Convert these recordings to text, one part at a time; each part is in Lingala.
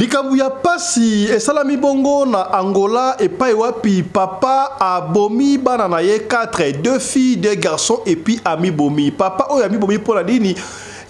likambu ya pasi esalami bongo na Angola epai wapi papa abomi bana na ye 4, 2 filles, 2 garçons et puis ami bomi. Papa oyo ami bomi pona nini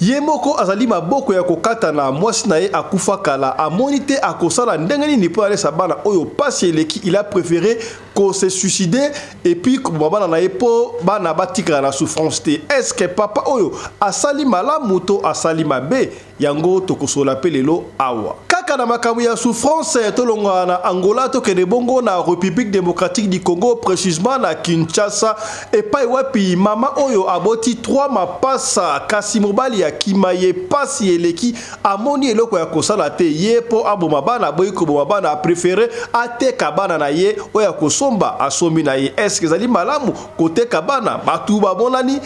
yemoko azali maboko ya kokata na mwasi na ye akufa kala amoni te akosala ndenge nini po alesa bana oyo pasi eleki. Il a préféré ko se suicider et puis bana na ye po bana batika na souffrance te. Est-ce que papa oyo asali malamu to asali mabe? Yango tokosola pe lelo awa kaka na makambo ya souffrance tolonga na Angola tokende bongo na République démocratique du Congo, précisément na Kinshasa epai wapi mama oyo aboti 3 mapasa kasi mobali ya kimaye pasi eleki amoni eloko ya kosala te ye po aboma bana boyi ko boma bana préféré ateka bana na ye oya kosomba asomi na ye. Est-ce que zali malamu koteka bana batu bamonani?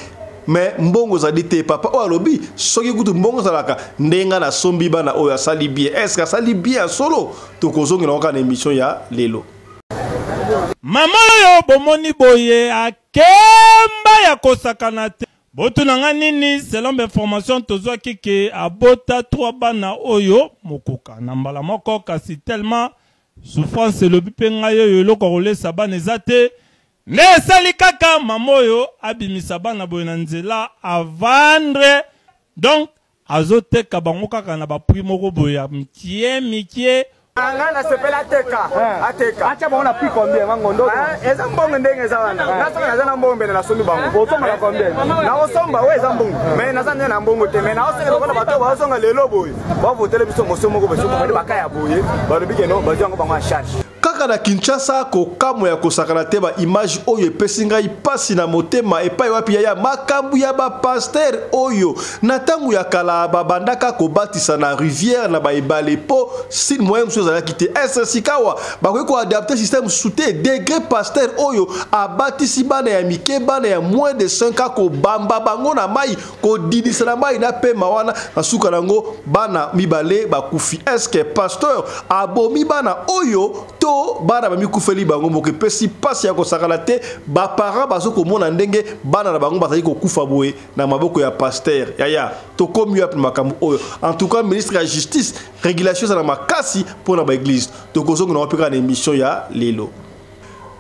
Mais mbongo za dite papa o alobi soki kutu mbongo zalaka ndenga na sombi bana oyo asali bien. Est-ce que asali bien solo tokozongi na kana émission ya lelo mama yo bomoni boye akemba ya kosakana te botu nanga nini selon information tozwa kike abota 3 bana oyo mokoka na mbala moko kasi tellement souffrance le bipenga yo eloko kolesa bana ezate ne sali kaka mamoyo abimisa bana boye na nzela a vendre donc azoteka bango kaka na ba prix moko boye mikie Angana sepela ateka ateka acha baona prix combien mangondo eza mbongo ndenge eza wana nasonga nazana mbongo mbele na somi bango bosonga na combien na osomba we eza mbongo mais nazana na mbongo te mais na osonga lokona bato basonga lelo boye ba votele biso mosomo ko beso ko bakaya boye balobike no bajango bango en charge kaka na Kinshasa ko kamo ya kosakana te ba image oyo pesinga ipasi na motema epai wapi ya makambu ya ba pasteur oyo na tangu ya kala babandaka ko batisa na rivière na ba ebale po si moyen mso za kité est sikawa ba ko adapter système souté degré pasteur oyo abatisi bana ya mike bana ya moins de 5 ans ko bamba bango na mai ko didisa na mai na pe mawana na suka nango bana mibale ba kufi. Est-ce que pasteur abomi bana oyo to bana ba mikufeli bango moke pesi pasi ya kosakala te ba parents bazo komona ndenge bana na bango bazali kokufa boye na maboko ya pasteur yaya to komi ya makambo oyo. En tout cas ministre ya justice régulation za na makasi pour na ba église to kozonga na opeka na émission ya lelo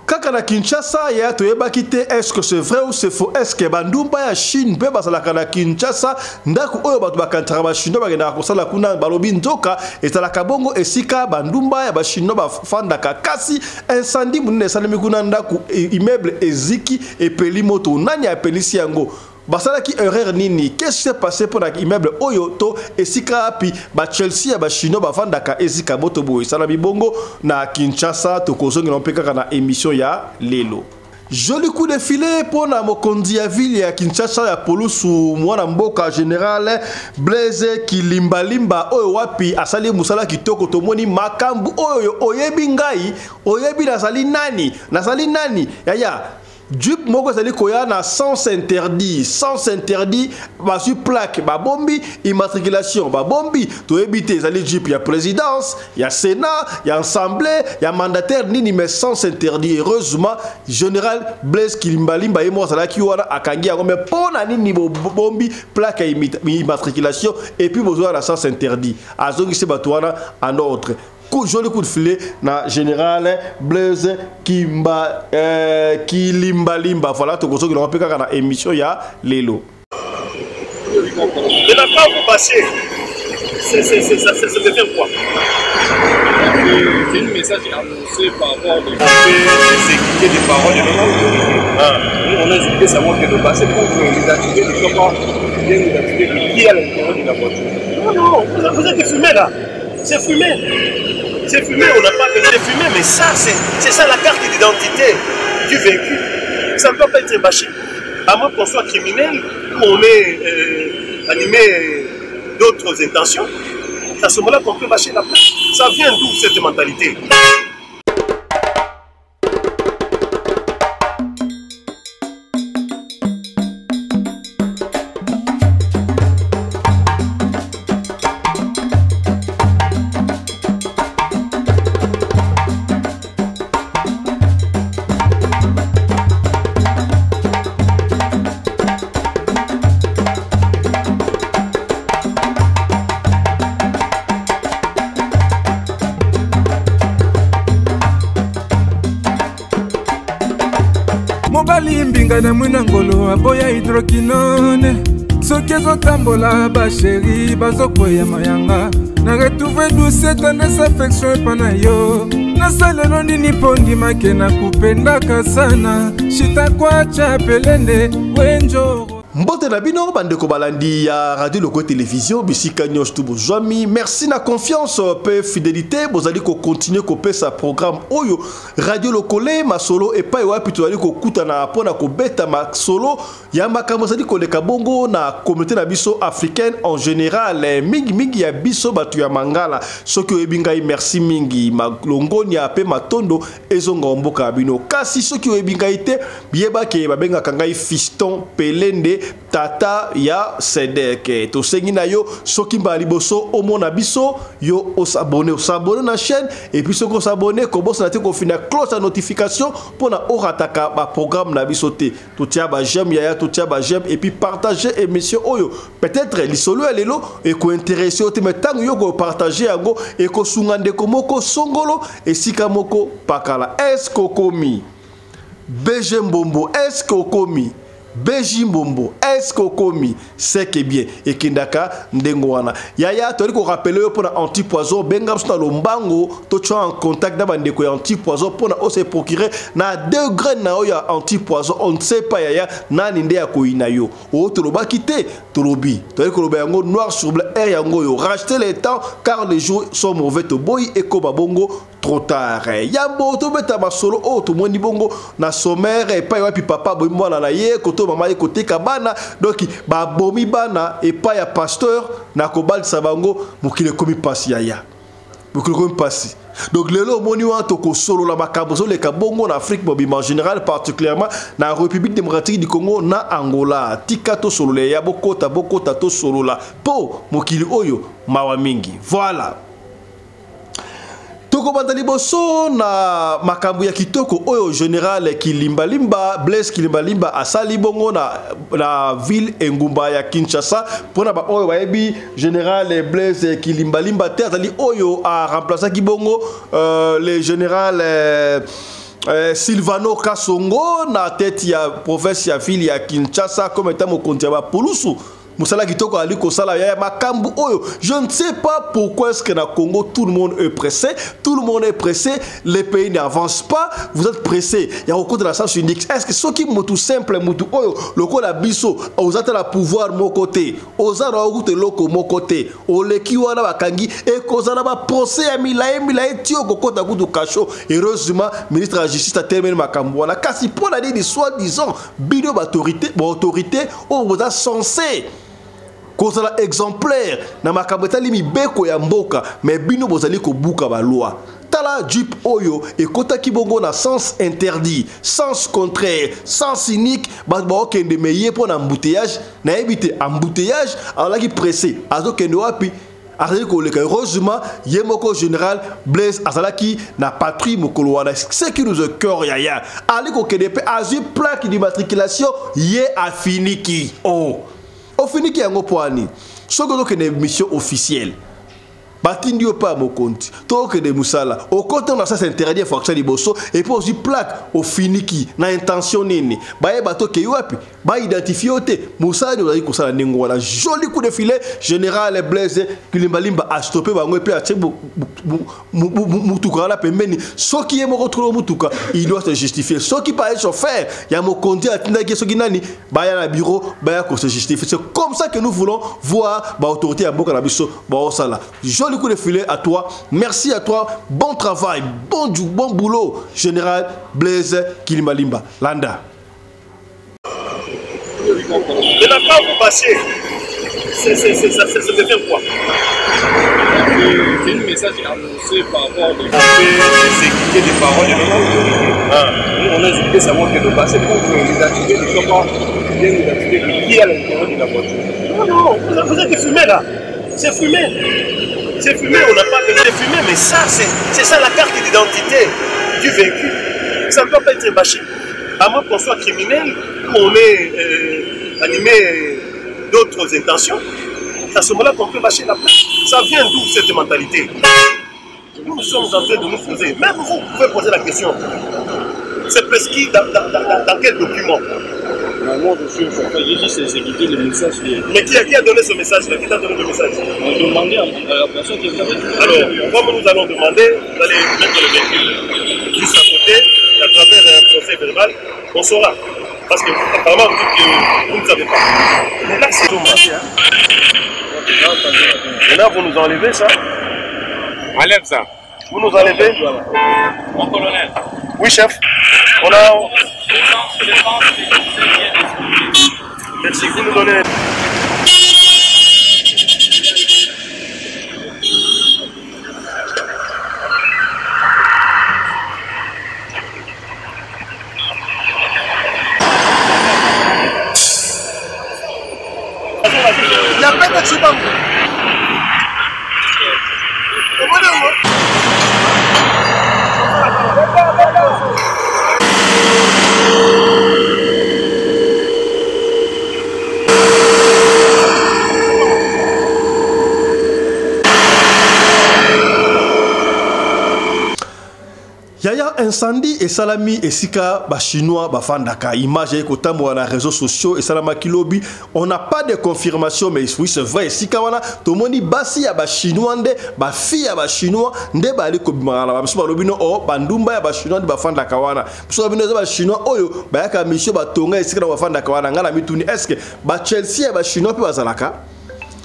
kaka na Kinshasa ya toyeba kite. Est-ce que c'est vrai ou c'est faux? Est-ce que bandumba ya Chine pe basalaka na Kinshasa ndako oyo bato bakantaka ba Chinois bakenda kosala kuna balobi nzoka etalaka bongo esika bandumba ya ba Chinois bafandaka kasi incendie munene esalemi kuna ndako immeuble eziki epeli moto nani apelisi yango basalaki erreur nini? Qu'est-ce qui s'est passé pour l'immeuble Oyoto et Sikapi ba Chelsea ya ba Chino ba vandaka esika moto boy salami bongo na Kinshasa tokozongi na mpeka na émission ya lelo. Joli coup de filet pour na mokonzi ya ville ya Kinshasa ya polusu mwana mboka général Blaise Kilimbalimba oyo wapi asali musala kitoko tomoni makambu oyo oyebi ngai oyebi nasali nani yaya Jup moko zali koya na sens interdit ba sur plaque ba bombi immatriculation ba bombi to ebité zali jup ya présidence ya sénat ya assemblée ya mandataire nini mais sens interdit. Heureusement général Blaise Kilimbalimba yemo zala ki wana akangi ya mais pona nini bombi plaque ya immatriculation et puis besoin la sens interdit azongi se batwana en ordre. Joli coup de filet na général Blaise Kilimbalimba. Voilà tout ce que l'on peut faire dans l'émission ya lelo. De la part vous passer, ça devient quoi? C'est une message annoncé par rapport à l'exécuter des paroles. Nous on a expliqué ça moi que de passer pour vous identifier les gens bien identifier qui est à l'intérieur de la voiture. Non, vous êtes fumé là. C'est fumé. C'est fumé, on n'a pas besoin de fumer, mais ça, c'est ça la carte d'identité du véhicule. Ça ne peut pas être bâché. À moins qu'on soit criminel, ou on est animé d'autres intentions, c'est à ce moment-là qu'on peut bâcher la place. Ça vient d'où cette mentalité? mobali mbinga na mwina ngolo aboya hydroquinone soki ezotambola basheri bazokoya mayanga na retrouve douce tendresse affection epa na yo nasalelo nini mpo ndimake na kupendaka sana shitakwacha pelende wenjoro. Mbote na bino bandeko balandi ya Radio Loko Télévision bisika nyos tu bozwami. Merci na confiance pe fidélité bozali ko continuer ko pesa programme oyo Radio Lokole masolo et pa wapi tozali ko kutana pona ko beta masolo ya makambo zali ko leka bongo na communauté na biso africaine en général mingi ya biso batu ya mangala soki oyebingai merci mingi malongoni ya pe matondo ezonga mboka bino kasi soki oyebingai te bieba ke babenga kangai fiston pelende tata ya Sedek to sengi na yo soki mbali boso omona biso yo s'abonner na chaîne et puis soko s'abonner ko bossa te ko fina cloche à notification pour na orataka ba programme na biso te to tia ba j'aime ya to tia ba j'aime et puis partager émission oyo peut-être lisolo lelo et ko intéresser te metango yo ko partager yango et ko sungande ko moko songolo et sika moko pakala est-ce ko komi BG Mbombo est-ce ko komi Beji Mbombo, est-ce qu'on commis c'est que bien et kindaka ndengwana yaya to ko rappeler pour anti-poison benga sur lombango to tu en contact na bandeko ya anti-poison pour na se procurer na 2 graines na ya anti-poison on ne sait pas yaya nani nde ya koina yo o to loba kité to lobi to ko loba yango noir sur blanc air yango yo racheter les temps car les jours sont mauvais to boy et ko babongo trop tard yambo to beta ba solo o to moni bongo na sommaire et pa wapi papa boy mwana na ye ko maman côté kabana donc ba bomi bana et pas ya pasteur na kobal sabango mukile komi pasi yaya mukile komi pasi donc lelo moni wa to ko solo la makambo so le kabongo na Afrique en général particulièrement na République démocratique du Congo na Angola tika to solo le ya bokota to solo la po mukile oyo mawa mingi voilà. Toko bandali boso na makambu ya kitoko oyo général Kilimbalimba Blaise Kilimbalimba asali bongo na ville engumba ya Kinshasa pona ba oyo bayebi général Blaise Kilimbalimba tertali oyo a remplacer ki bongo le général Silvano Kasongo na tête ya province ya ville ya Kinshasa comme étant mokonzi ba polusu Moussala Kitoko Ali Kosala ya makambu oyo. Je ne sais pas pourquoi est-ce que na Congo tout le monde est pressé, les pays n'avancent pas, vous êtes pressés. Il y a beaucoup de la sens unique. Est-ce que ce qui est tout simple, oyo, loko la biso, aux ata la pouvoir mon côté, aux ata la route loko mon côté, au leki wana bakangi et kozana ba procès à milae tio kokota kudu kacho. Heureusement, ministre de la Justice a terminé makambu wana kasi pour la dire soi-disant bino autorité on vous a censé kozala exemplaire na makabeta limi beko ya mboka mais bino bozali ko buka ba loi tala Jeep oyo et kota kibongo na sens interdit sens contraire sens unique ba okende meye pour na embouteillage na éviter embouteillage alors qui pressé azo kende wapi azali ko leka heureusement yemoko général Blaise azalaki na patrie mokolo wana ce qui nous cœur yaya ali ko kende pe azu plaque d'immatriculation ye afiniki oh au fini qui est en poani, ce que une mission officielle. Batindio pas mon compte, toi que des moussala. Au côté on a ça interdit fonction de bosso et puis aussi plaque au fini qui na intention nini. Baye bato ke yoapi, ba identifier ote. Moussala de ko sala ningo wala joli coup de filet général Blaise Kilimbalimba a stoppé bango et puis a tché mutuka la pembeni. Ce qui est mon retrouver mutuka, il doit se justifier. Ce qui pas chauffeur, il y a mon conduit à tindaki so ginani, ba ya na bureau, ba ya ko se justifier. C'est comme ça que nous voulons voir ba autorité à boka na biso ba osala. Joli coup de filet à toi, merci à toi, bon travail, bon boulot, général Blaise Kilimbalimba. Landa. Mais là, quand vous passez, ça devient quoi? C'est un message annoncé par rapport au sécurité des paroles. Nous, on a expliqué savoir que le passé, donc vous identifiez les gens bien identifier qui est à l'intérieur de la voiture. Non, vous êtes fumé là. C'est fumé. C'est fumé, on n'a pas besoin de fumer, mais ça, c'est ça la carte d'identité du véhicule. Ça ne peut pas être bâché. À moins qu'on soit criminel, on est animé d'autres intentions. C'est à ce moment-là qu'on peut bâcher la plaque. Ça vient d'où cette mentalité? Nous sommes en train de nous poser. Même vous pouvez poser la question. C'est prescrit dans quel document? Moi, je suis chauffeur, j'ai dit c'est exécuter le message. Mais qui a donné ce message-là? Qui t'a donné le message? On demandait à la personne qui est venue. Alors, comme nous allons demander, vous allez mettre le véhicule juste à côté, à travers un procès verbal, on saura. Parce que apparemment, vous dites que vous ne savez pas. Mais là, c'est dommage. Maintenant, vous nous enlevez ça? Enlève ça. Vous nous enlevez? Mon colonel. Oui, chef. On a... Merci, vous nous donnez... Il n'y a pas de chibam. Yaya incendie et salami et sika ba chinois ba fandaka image et kotambo na réseaux sociaux et salama kilobi on n'a pas de confirmation mais oui c'est vrai sika wana to moni basi ya ba chinois nde ba fille ya ba chinois nde ba ali ko bimala ba mso ba lobino o bandumba ya ba chinois de ba fandaka wana mso bino ba chinois oyo ba yaka mission ba tonga esika na ba fandaka wana ngala mituni est-ce que ba Chelsea ya ba chinois pe bazalaka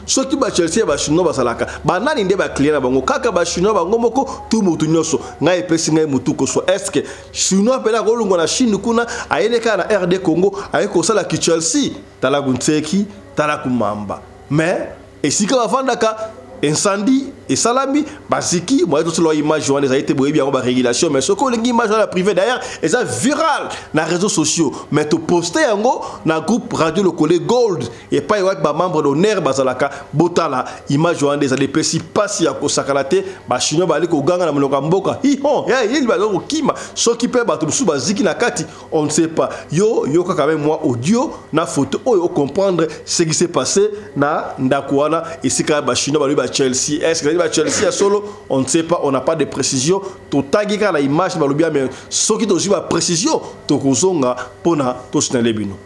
soki ba Chelsea ba chinois basalaka banani nde ba client na bango kaka ba chinois bango moko tout mutu nyoso ngai pesi ngai mutu ko so est-ce que chinois pela ko lungo na Chine kuna ayeleka na RD Congo ayeko sala ki Chelsea tala gunteki tala kumamba mais esika bafandaka incendie et salami basiki moi tout leur image journée ça a été boyebi en régulation mais ce qu'on image dans la privée d'ailleurs et ça viral dans les réseaux sociaux mais to poster yango na groupe radio le collègue Gold et pas yoak ba membre d'honneur bazalaka botala image journée ça les pesi pasi ya ko sakalate ba chinois ba liko ganga na mloka mboka hi ho ya il ba ko kima so qui peut ba to su baziki na kati on ne sait pas yo quand même moi audio na photo o comprendre ce qui s'est passé na ndakwana et c'est ka ba chinois ba Chelsea est-ce que Chelsea à solo on ne sait pas on n'a pas de précision to tagika la image ba lobia mais ce qui to ba précision to kozonga pona to sinale bino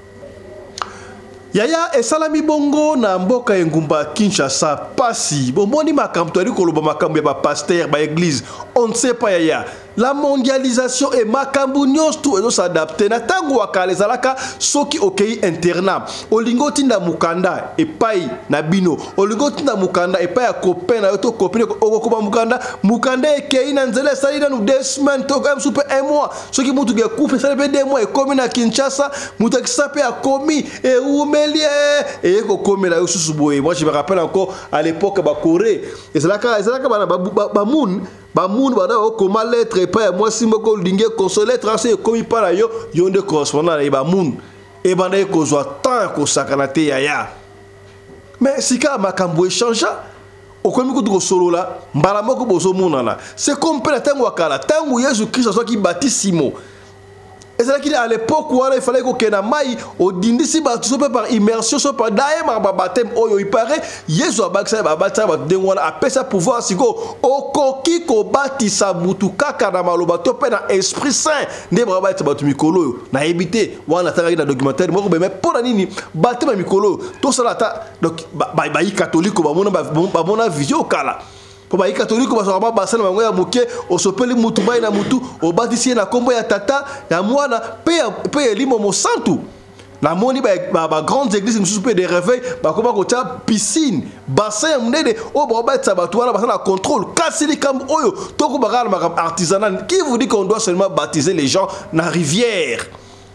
Yaya et salami bongo na mboka engumba Kinshasa pasi bomoni makambo to koloba makambo ya ba pasteur ba église on ne sait pas Yaya la mondialisation et makambo nyos tout ezo s'adapter na tango wakale zalaka soki okei internat olingo tinda mukanda et pai na bino olingo tinda mukanda et pai ya copain na to copine okokoba mukanda ekei na nzela sali na 2 semaines to comme super 1 mois soki mutu ge coupe sali pe 2 mois et komi na Kinshasa mutu kisape a komi et umelie et ko komi la yosusu boye moi je me rappelle encore à l'époque ba Corée et c'est là ba moon bana okoma lettre et pas moi si moko linge consoler tracer comme pas yo yonde correspondant et ba moon et bana ko zo tant ko sakanate Yaya mais sika makambo échange okomi ko solo la mbala moko bozo monana c'est comme pe la tango akala tango Jésus Christ soit qui baptisimo. Et c'est là qu'il à l'époque où il fallait qu'on ait maï au dindisi soit par immersion soit par d'ailleurs par baptême oh il paraît Jésus a baptisé après ça pouvoir si go au koki ko batisa butu kaka na maloba to pe na esprit saint ne baba ta batu mikolo na éviter wana tanga na documentaire mo mais pour nini baptême mikolo to sala ta donc ba catholique ba mona vision kala Pour les catholiques, on va passer na bango moke osopeli mutu bai na mutu obatisi na kombo ya tata ya mwana pe limo mo santu na moni ba grandes églises musu pe de réveil ba koma ko ta piscine bassin mnede o ba batsa batu wana basana contrôle kasili kam oyo to ko bagala makam artisanal qui vous dit qu'on doit seulement baptiser les gens na rivière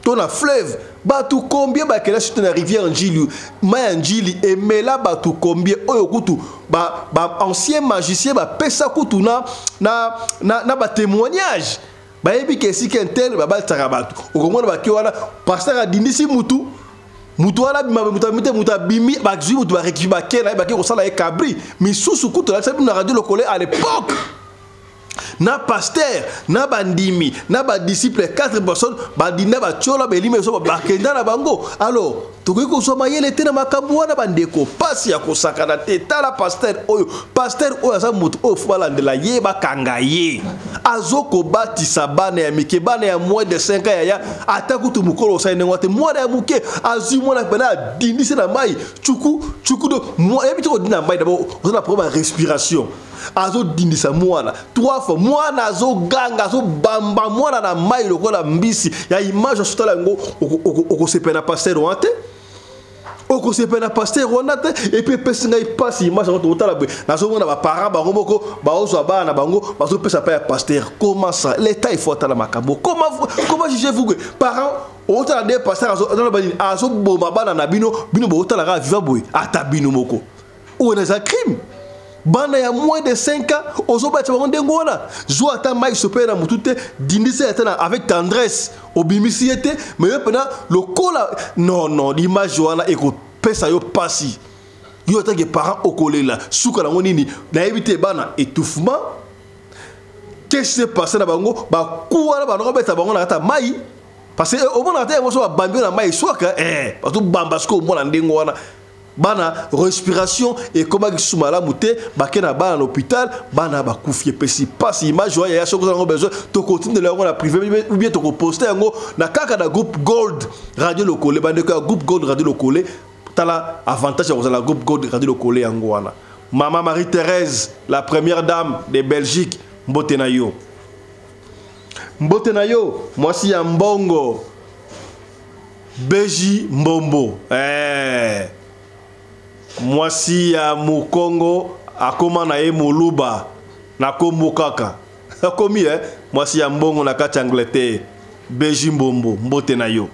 to na fleuve batu combien ba kela sur na rivière Njili ma Njili et mela batu combien oyo kutu ba ancien magicien ba pesa kutu na ba témoignage ba yebi ke si kentel ba tsaka batu okomona ba ki wana pasteur adindisi mutu wala muta bimi ba zui mutu ba récupérer ba kena ba ki ko sala e cabri mais sous kutu la sabi na radio le collé à l'époque na pasteur na bandimi na ba disciple 4 personnes bandina ba tchola belime so ba kenda na bango. Alors tokoki kozwa mayele te na makambo wana bandeko pasi ya kosakana te. Tala pasteur oyo aza moto oyo fo balandela ye bakanga ye azoko batisa bana ya mike bana ya moins de 5 ans ya ata kutu mukolo osali ndenge te mwana ya muke azwi mwana pena dindisi na mai chuku do yebi to dina mai d'abord ozana problème respiration azo dindisa mwana 3 fois mwana azo ganga azo bamba mwana na mai lokola mbisi ya image sotala ngo okosepena pasteur wante okosepena pasteur wante et puis pesinga ipasi image ngo totala bwe nazo mona ba parents bango moko baozo bana bango bazo pesa pa ya pasteur. Comment ça l'état il faut atala makambo comment jugez-vous que parents otala des pasteurs azo bomba bana na bino botala ka viva boy ata bino moko ou na za crime bana ya moins de 5 ans ozobata bango ndengo wana zo ata mai sopena mutute dindise atana avec tendresse obimisi ete mais pena lokola non l'image wana eko pesa yo pasi yo tanke parents okolela suka na nini na éviter bana étouffement. Qu'est-ce qui s'est passé na bango ba kuwa na bango beta bango na ata mai parce que au moment ata mo so bambi na mai soka ba to bambasko mo na ndengo wana bana respiration et comment qui soumala muté bakena bana l'hôpital bana ba kufie pesi passe image ya soko ngo besoin to continue de leur la privé ou bien to poster ngo na kaka da groupe Gold radio lokole bande ko groupe Gold radio lokole tala avantage ya la groupe Gold radio lokole yango wana. Maman Marie-Thérèse la première dame de Belgique mbote na yo mwasi ya mbongo Beji Mbombo mwasi ya Mukongo akoma na ye Moluba na kombo kaka akomi mwasi ya mbongo na kati Angleterre Beji Mbombo mbote na yo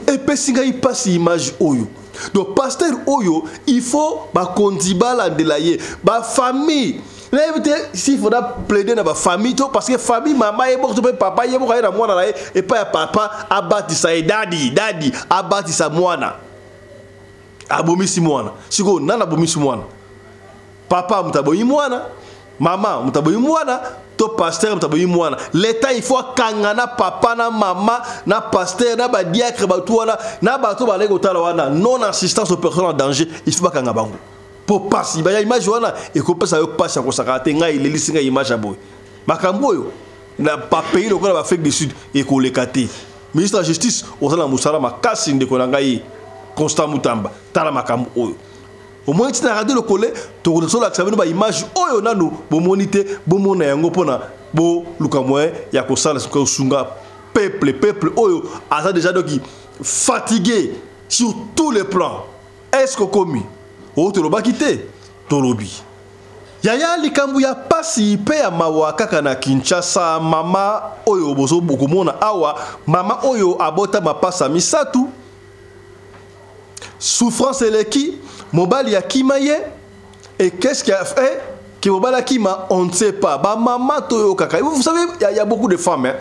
epesinga ipasi image oyo. Donc pasteur oyo il faut ba kondiba la de la ye ba famille. S'il faudra plaider dans la famille, parce que famille, maman, papa, et pas papa, abatissa et daddy, abatissa moana. Abomisi moana. Si vous n'avez pas moana. Papa, mutaboyi moana. Maman, mutaboyi moana. To pasteur, mutaboyi moana. L'État, il faut kangana papa, na maman, na pasteur, na ba diacre, na bato wana. Non assistance aux personnes en danger. Il faut pas kangabango. Pour passer, il y a image wana et qu'on passe à passer à consacrer nga il est singa image aboy. Makambo yo na pas pays le quoi l'Afrique du Sud et qu'on les kate. Ministre de la Justice osala musala makasi ndeko nanga yi Constant Mutamba tala makambo oyo. Au moins tu na radio le collé to ko so la xabino ba image oyo nanu bo monité bo mona yango pona bo lukamwe ya ko sala ko sunga peuple oyo asa déjà donc fatigué sur tous les plans. Est-ce que commis o toloba kite tolobi yaya likambu ya pasi pe ya mawa kaka na Kinshasa mama oyo bozo bokomona awa mama oyo abota mapasa misatu souffrance eleki mobali ya kimaye et qu'est-ce qu'il a fait que mobali kima on ne sait pas ba mama toyo kaka vous savez il y a beaucoup de femmes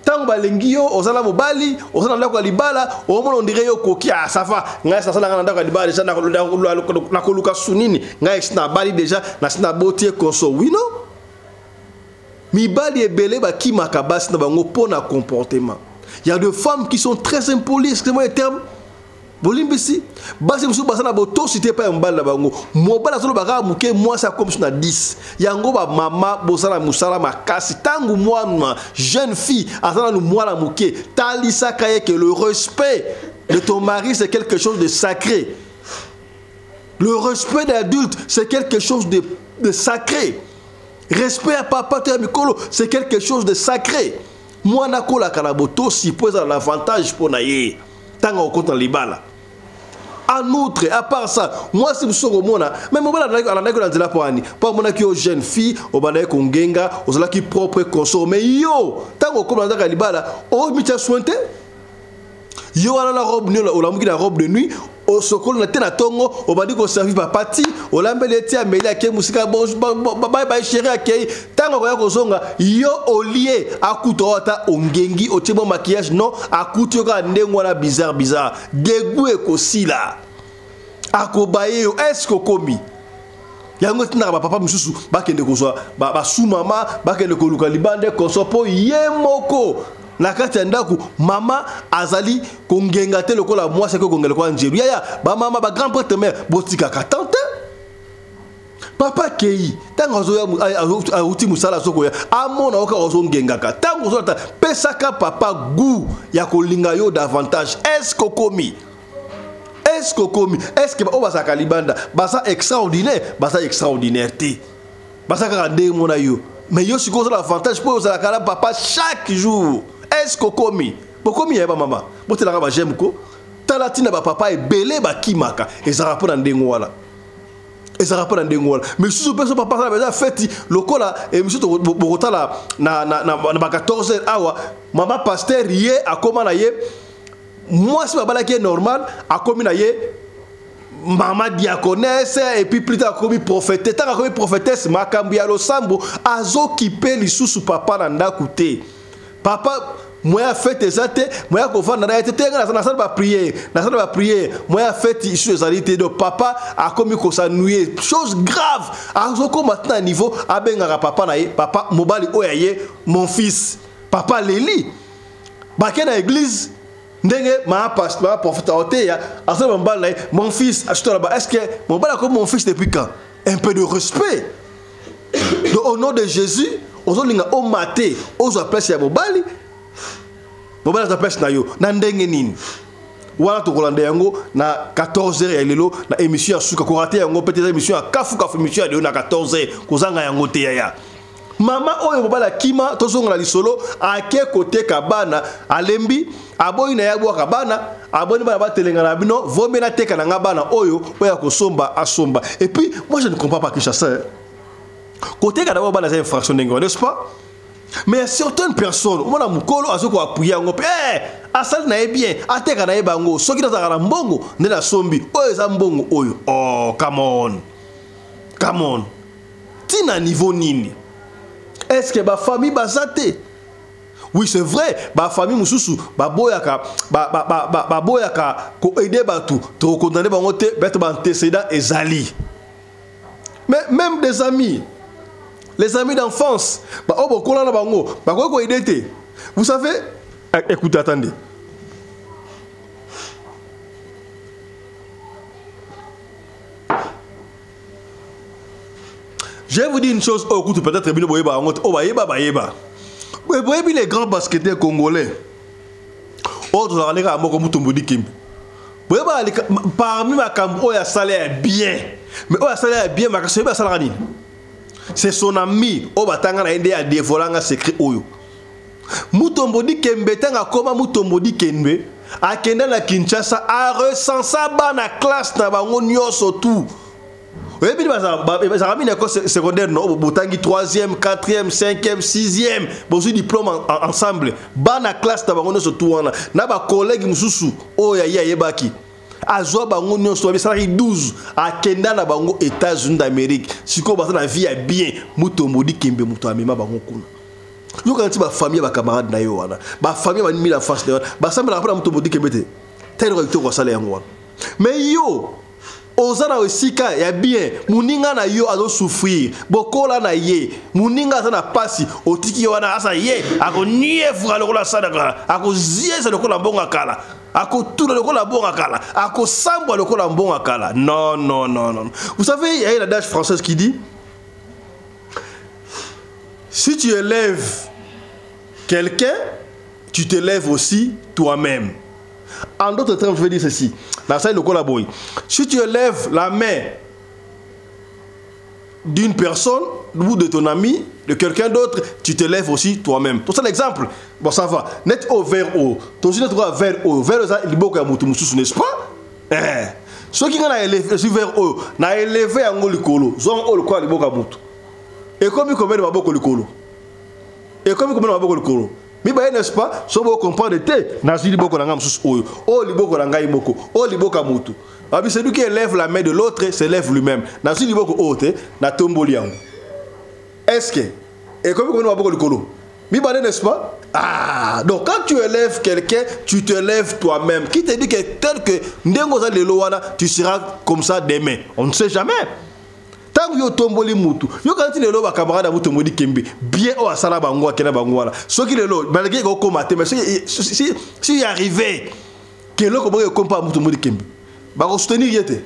tango balengi yo ozala mobali ozala ndako libala omona ondire yo koki ça va ngai sasa na ndako libala déjà na koluka sunini ngai na bali déjà na sina botie konso oui non mibali ebele ba ki makabasi na bango pona comportement. Il y a des femmes qui sont très impolies, excusez-moi le terme. Bolimbisi basi musu basana boto cité pas mbala bango mobala solo baka muke moi ça comme sur 10 yango ba mama bosala musala makasi tangu moi jeune fille asana nous moi la muke talisa kaye que le respect de ton mari c'est quelque chose de sacré. Le respect de l'adulte c'est quelque chose de sacré. Respect à papa te mikolo c'est quelque chose de sacré. Moi na kola kalaboto si pose l'avantage pour naie tango konta libala. En outre, à part ça, moi si vous savez au monde, même au moment où jeune fille, au banaï kongenga, au qui propre consommer yo, tant qu'on dans libala, au mitia sointe, yo a la robe nuit, au la robe de nuit, au sokol na tena tongo, au badi ko servi par parti, au lambele tia melia ke musika bye bye chéri akei, tant qu'on ko zonga, yo au lié à kutoata ongengi au tibo maquillage non, à kuto ka ndengwana bizarre, dégoût ko sila. Akobaye est-ce que komi yango tina ba papa mususu bakende kozwa ba sous mama bakende koluka libande konsopo yemoko na kati ya ndaku mama azali kongenga te lokola mwasi ko kongela kwa njeru ya ba mama ba grand prêtre mère botika katante papa kei tango zo ya uti musala soko ya amona oka ozo ngengaka tango zo ta pesaka papa goût ya kolinga yo davantage est-ce kokomi est-ce que o basaka libanda basa extraordinaire te basaka ndenge mona yo mais yo siko za avantage pour za kala papa chaque jour est-ce kokomi bokomi ya ba mama botela ba j'aime ko talatina ba papa ebele ba kimaka ezara pona ndenge wala mais sous personne papa ça déjà fête lokola et monsieur bokotala na ba 14h awa mama pasteur yé akoma na yé moi si baba qui est normal akomi na yé mama diaconesse et puis plus tard akomi prophétesse tant akomi prophétesse makambu ya losambo azokipe lisusu papa na ndaku te papa moi fête ezate moi ko vanda na été tenga na salle ba prier moi fête ici les alités de papa a commis ko s'ennuyer chose grave azoko maintenant niveau abenga papa na ye papa mobali oyaye mon fils papa Leli ba na église ndenge ma pasteur prophète oteya azoko mobali na mon fils acheter là-bas est-ce que mobali comme mon fils depuis quand un peu de respect au nom de Jésus ozolinga o maté ozo place ya mobali mobala za pesa na yo na ndenge nini wana to kolanda yango na 14h ya lelo na émission ya suka ko rater yango peut-être émission ya kafu émission ya na 14h kozanga yango te ya mama oyo mobala kima tozonga na lisolo ake kote kabana alembi aboyi na yabwa kabana aboni bana batelenga na bino vombe na teka na ngabana oyo oya kosomba asomba et puis moi je ne comprends pas Kinshasa côté kada bana za infraction ndenge n'est-ce pas. Mais certaines personnes, on a mukolo azoko appuyer ngo asal na bien ateka na bango soki nazaka mbongo ne la sombi oyo za mbongo oyo oh come on tina niveau nini est-ce que ba famille bazate oui c'est vrai ba famille mususu ba boyaka ko aider batu to condamner bango te beto ba antécédent ezali mais même des amis. Les amis d'enfance, vous savez, écoutez, attendez. Je vais vous dire une chose, peut-être les grands basketteurs congolais, parmi ma cambo, il y a salaire bien, mais il y a salaire bien, mais il y a salaire bien. C'est son ami au batanga na ende a dévoiler un secret oyo Mutombodi Kembe tanga koma Mutombodi Kembe akenda na Kinshasa a recenser na classe na bango nyoso tout et puis ça mis l'école secondaire non botangi 3e 4e 5e 6e bosu diplôme ensemble bana classe na bango nyoso tout wana na ba collègue mususu oya yebaki azwa bango nyonso abisaki 12 akenda na bango États-Unis d'Amérique siko basa na vie ya bien Mutombodi Kembe muto amema bango kuna yo kanti ba famille ba camarade na yo wana ba famille ba mila face de ba samba na Mutombodi Kembe te tayro ko ko sala yango wana mais yo ozana osika ya bien muninga na yo azo souffrir bokola na ye muninga za na pasi otiki wana asa ye akoniye fuka lokola sadaka akozie sa lokola mbonga kala akotuna lokola mbonga kala akosambwa lokola mbonga kala non. Vous savez il y a une adage française qui dit si tu élèves quelqu'un tu t'élèves aussi toi-même. En d'autres termes, je vais dire ceci. Si tu élèves la main d'une personne ou de ton ami, de quelqu'un d'autre, tu t'élèves aussi toi-même. Donc c'est l'exemple. Bon, ça va. Net au vers haut. Ton sujet vers haut. Vers haut, n'est-ce pas? Ceux qui ont élevé vers haut, n'ont élevé un golikolo. Ils ont le quoi, et comme ils commettent ma boko likolo. Et comme ils commettent ma boko likolo. Mais n'est-ce pas, si vous comprenez, c'est lui qui élève la main de l'autre, s'élève lui-même. Est-ce que, et comme vous n'est-ce pas? Ah, donc quand tu élèves quelqu'un, tu te lèves toi-même. Qui te dit que tel que tu seras comme ça demain? On ne sait jamais. tant yo tomboli mutu yo quand il est là ba camarade à mutu modi kembe bien o asala bango akena bango wala so ki lelo malgré ko komate mais si y arrivé que lo ko ba kompa mutu modi kembe ba ko soutenir yete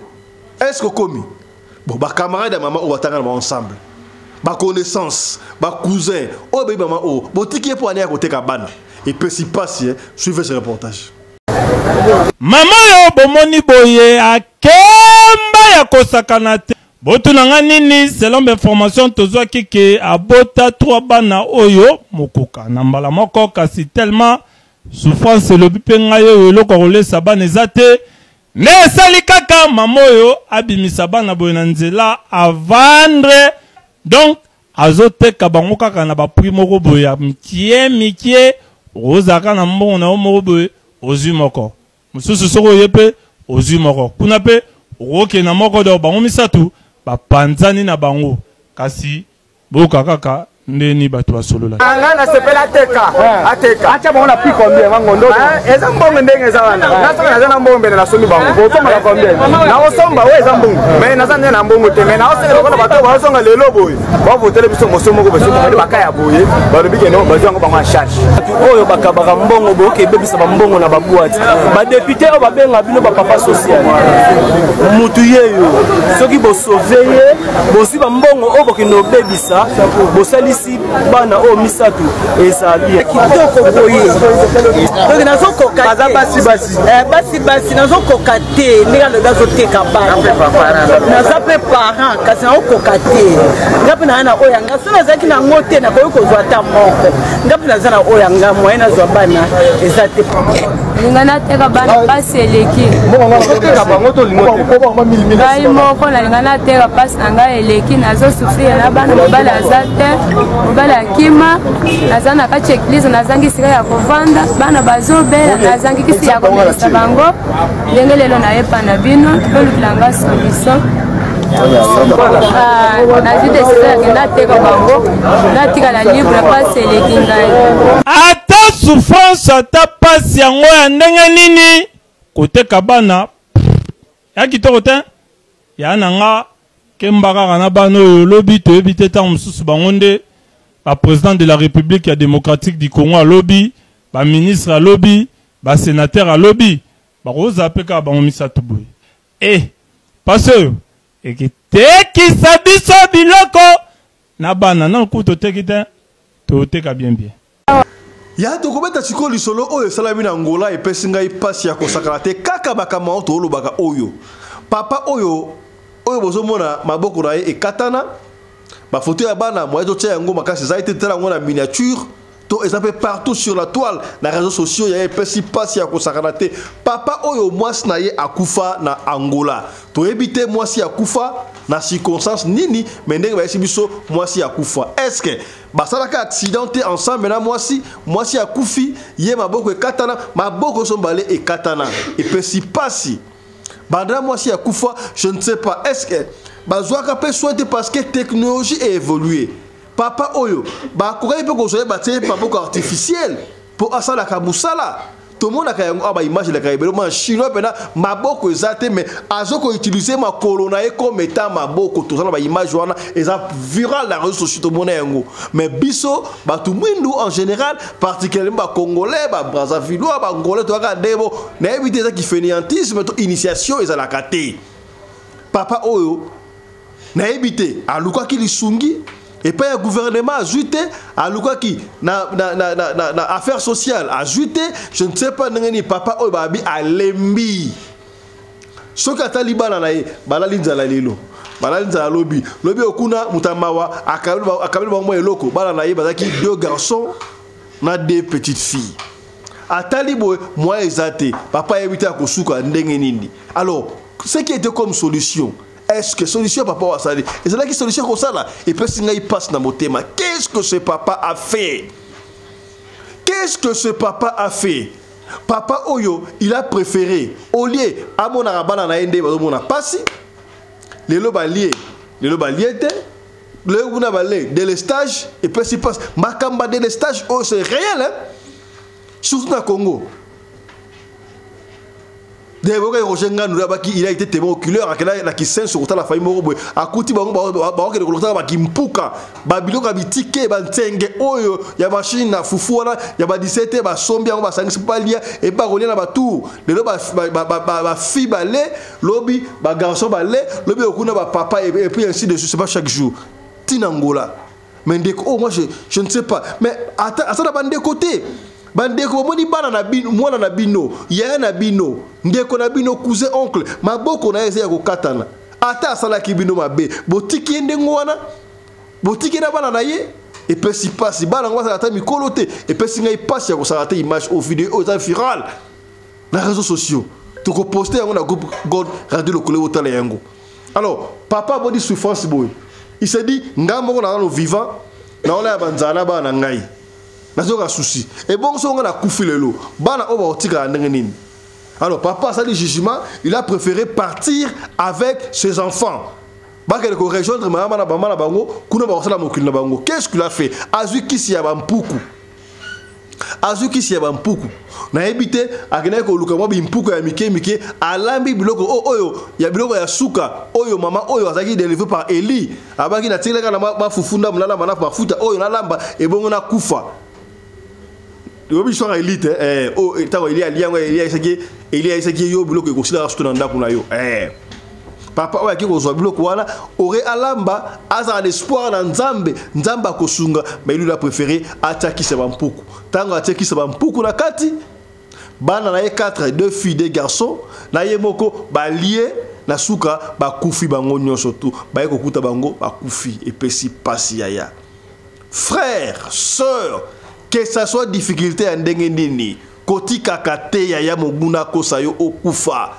est-ce que komi bon ba camarade à maman o batanga ensemble ba connaissance ba cousin o be maman o botiki pour aller à côté kabana et peut s'y passer suivez ce reportage. Maman yo bomoni boye akemba ya kosakana te botunanga nini selon information tozwa kike abota 3 bana oyo mokoka na mbala moko kasi tellement souffrance le bipenga yo eloko kolesa bana ezate ne sali kaka mama oyo abimisa bana boye na nzela a vendre donc azoteka bango kaka na ba prix moko boye mikie ozaka na mbongo na moko boye ozwi moko mususu soko yepe ozwi moko kuna pe oke na moko do bango misatu ba panzani na bango kasi boka kaka ndeni bato basolola ngana sepela teka ateka acha baona pi combien mangondo eza mbongo ndenge eza wana nasoka naza na mbongo mbele na somi bango bosoma na combien na osomba we eza mbongo mais naza na mbongo te mais na oseka kona bato basonga lelo boye ba votele biso mosomo ko beso ba bakaya boye ba lobike no bazango bango a charge oyo bakabaka mbongo boke bebisa ba mbongo na babuati ba député o babenga bino ba papa social mutu yeyo soki bo sauver bosi ba mbongo o bokino bebisa bosali si bana o misatu ezali kitoko boye donc nazo kokate basi nazo kokate ndika ndo dazo teka bana nazo pe parent kasi nazo kokate ngapi na ana oya ngaso nazaki na ngote na koyo kozwa ta moko ngapi na zana oya ngamo ena zwa bana ezate ngana teka bana pasi eleki teka bango to lingo ngai moko na ngana teka pasi na ngai eleki nazo souffrir na bana mobala azate mobala kima nazana ka checklist nazangi sika ya kovanda bana bazobela nazangi kisi ya komelisa bango ndenge lelo na yepa na bino lolukilanga solution nazide sika na teka bango natika la libre pasi eleki ngai ata souffrance ata pasi yango ya ndenge nini koteka bana ya kitoko te ya nanga kembaka na bana oyo lobi toyebi te ntango mosusu bango nde président de la République démocratique du Congo à lobby, ministre à lobby, sénateur à lobby, rosa peka bamomisa tubu. Et parce que qui sabiso biloko na bana na kuto tekita to teka bien. Ya to kobeta chiko lisolo oyo salami na Angola e pesinga ipasi ya kosakala te kaka bakama to lobaka oyo. Papa oyo bozomona maboko na e katana. Ma photo ya bana moi to tia ngo makasi za été tela ngo na miniature to ezapé partout sur la toile na réseaux sociaux ya pesi pasi ya kosakana te papa oyo mwasi na ye akufa na Angola to ebité mwasi akufa na circonstance nini mais ndenge ba biso mwasi akufa est-ce que basalaka accidenté ensemble na mwasi akufi ye maboko ekatana maboko sombale ekatana et pesi pasi banda mwasi akufa je ne sais pas est-ce que bazwaka pe soin parce que technologie est évoluée papa oyo ba kokai pe ko soye batie papa artificiel pour asala ka musala tout le monde a yango ba image la kaibelo ma chinois pena maboko ezate mais azoko utiliser ma corona et comme étant maboko tout ça ba image wana eza viral la réseaux sociaux tout le monde yango mais biso ba tout mwindu en général particulièrement ba congolais ba brazzavillois ba ngolais to ka debo na éviter ça qui fainéantisme to initiation ezala katé papa oyo na éviter aluka ki lisungi et pas le gouvernement ajouté aluka ki na affaires sociales ajouté je ne sais pas ngani papa oyo babi alembi soka talibana na ye balalinza la lelo balalinza la lobby okuna mutamawa akabeli bango eloko bala na ye bazaki 2 garçons na 2 petites filles atalibo moi ezate papa éviter akosuka ndenge nini alors ce qui était comme solution. Est-ce que solution papa wa sali? Et c'est là qui solution comme ça là. Et puis il passe dans mon thème. Qu'est-ce que ce papa a fait? Qu'est-ce que ce papa a fait? Papa Oyo, il a préféré au lieu à mon arabana na ende mon passi. Les lobaliers étaient le buna balé de l'estage et puis il passe makamba de l'estage oh c'est réel hein. Surtout dans Congo. Il a été témoin oculaire à qui sent sur la famille Morobo. À côté, qui mpuka, Babilo Kabitike, Bantenge, Oyo, Yabachine, Fufuana, Yabadisete, Basombia, Basangipalia, et Barolien à Batou. Les filles balai, lobby, garçon balai, lobby Okuna, papa, et puis ainsi de suite, c'est pas chaque jour. Tinangola. Mais moi je ne sais pas. Mais attends, ça n'a des côtés. Bandeko moni bana na bino mwana na bino ya na bino ndeko na bino cousin oncle maboko na eza ya kokatana ata sala ki bino mabe botiki ndengo wana botiki na bana na ye et puis si passe bana ngwa ata mikolo te et puis si ngai passe ya kosala te image au vidéo aux viral na réseaux sociaux to ko poster yango na groupe God radio lokole otala yango. Alors papa body souffrance boy il s'est dit ngambo na no vivant na ona ya banzana bana ngai. Souci. Et bon, si on a coupé le lot, alors papa, ça dit jugement, il a préféré partir avec ses enfants. Qu'est-ce qu'il a fait? Azuki si yabampuku. Azuki si yabampuku. Na ebité akena ko luka mo bimpuku ya mike alambi biloko oyo ya biloko ya suka oyo mama oyo azaki délivré par Eli abaki na tileka na mafufunda mulala mana mafuta oyo na lamba ebongo na kufa. Le biso nga élite tawo Eli aliango Eli isaki yo biloko ko sila rasto na ndako na yo papa oya ki ko zo biloko wana aurait alamba aza l'espoir na nzamba kosunga mais lui a préféré attaquer sa bampuku tango attaquer sa bampuku na kati bana na ye 4 2 filles 2 garçons na ye moko ba lié na suka ba kufi bango nyonso tu ba ye kokuta bango ba kufi et pesi pasi yaya frère sœur que ça soit difficulté à ndenge koti kakate yaya monguna kosa yo okufa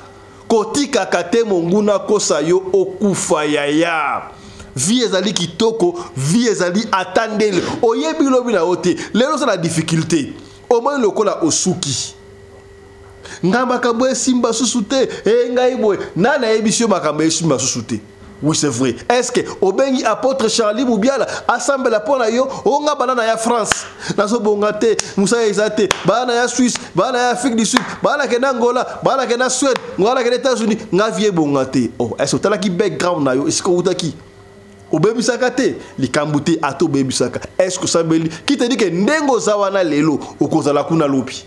koti kakate monguna kosa yo okufa yaya vie ezali kitoko vie ezali atandele oyebi lobi na ote lelo ça la difficulté au moins lokola osuki ngamba kabwe simba susute ngai boy nana ebisio makambe simba susute. Oui, c'est vrai. Est-ce que Obengi apôtre Charlie Moubiala assemble la pona yo onga banana ya France nazo bongate Moussa Ezate banana ya Suisse banana ya Afrique du Sud banana ke Angola banana ke na Suède ngala ke États-Unis ngavie bongate oh est-ce que tala ki background na yo est-ce que utaki obebi sakate likambute ato bebi saka est-ce que ça beli qui te dit que ndengo zawana lelo okozala kuna lopi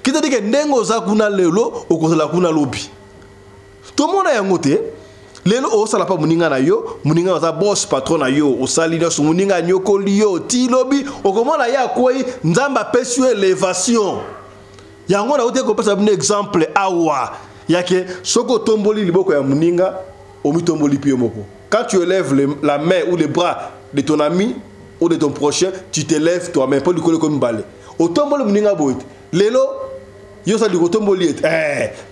qui te dit que ndengo za kuna lelo okozala kuna lopi. Tout le monde a un côté. Lelo o sala pa muninga na yo, muninga za boss patron na yo, o sali na muninga nyoko liyo, ti lobby, o komona ya koi nzamba pesu élévation. Yango na ote ko pesa un exemple awa. Yake soko tomboli liboko ya muninga, o mi tomboli pi moko. Quand tu élèves la main ou les bras de ton ami ou de ton prochain, tu t'élèves toi-même pas du coller comme balai. O tomboli muninga boit. Lelo yo sa likotomboli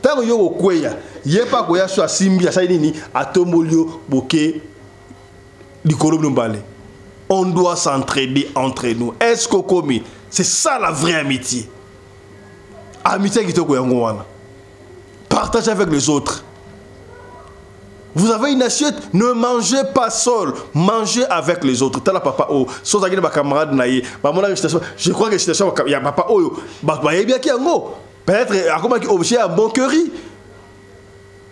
tango yo okweya yepa koya so asimbi asaini ni atombolio boke likolo mbale. On doit s'entraider entre nous. Est-ce que komi c'est ça la vraie amitié. Amitié kitoko yango wana. Partagez avec les autres. Vous avez une assiette, ne mangez pas seul, mangez avec les autres. Tala papa oh, sans agir ma camarade naïe, je crois que il y a papa oh, bien qui yango. Peut-être comment qui objet un bon curry.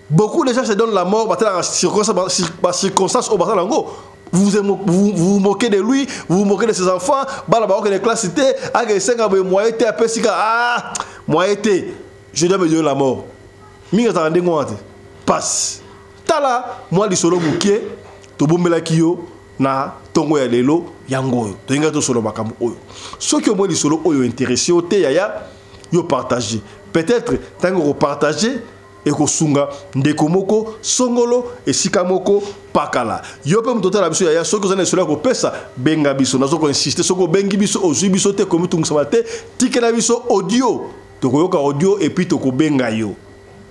Beaucoup de gens se donnent la mort par circonstance au bâtard lango. Vous vous moquez de lui, vous vous moquez de ses enfants. Balabao que les classes étaient, à que 5 ans moi été un peu si ah moi été, je dois me donner la mort. Minga ta ndenge wate. Passe. Tala moi li solo mukie to bombela kiyo na tongo ya lelo yango yo. To inga to solo makambo oyo. Ceux qui ont li solo oyo intéressé au te yaya yo partager. Peut-être tango ko partager et ko sunga ndeko moko songolo et sikamoko pakala. Yo pe mutota la biso yaya soko zane solo ko pesa benga biso nazo ko insister soko bengi biso ozui biso te komi tungsa te tikela biso audio. To ko yoka audio et puis to ko benga yo.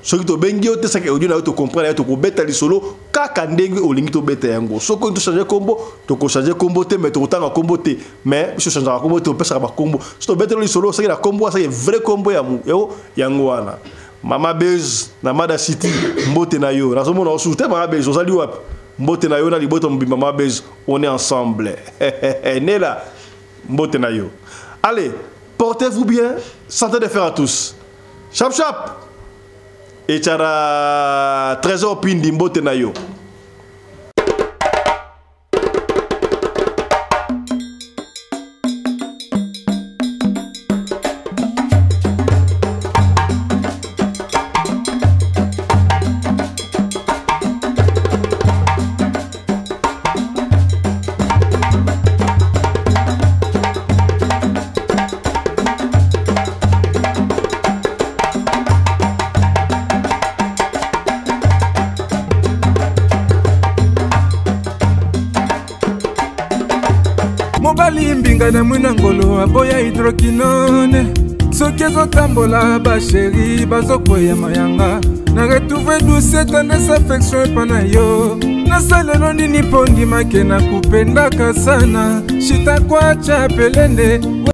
Ce qui te bengi te ça que audio na to comprendre to ko beta li solo kaka ndenge olingi to beta yango soko to changer combo to ko changer combo te mais to tanga combo te mais je changer combo te pesa ba combo to beta li solo ça que la combo ça que vrai combo ya yango wana mama bez na mada city mbote na yo na somo na osute mama bez ozali wapi mbote na yo na liboto mbima mama bez on est ensemble né là mbote na yo allez portez-vous bien santé de fer à tous. Chap chap. Echara trésor pindi mbote na yo. Mobali mbinga na mwina ngolo aboya hydroquinone soki ezotambola basheri bazokwea mayanga na retrouve douce tendresse affection epa na yo nasalelo nini mpo ndimake na kupendaka sana shitakwacha pelende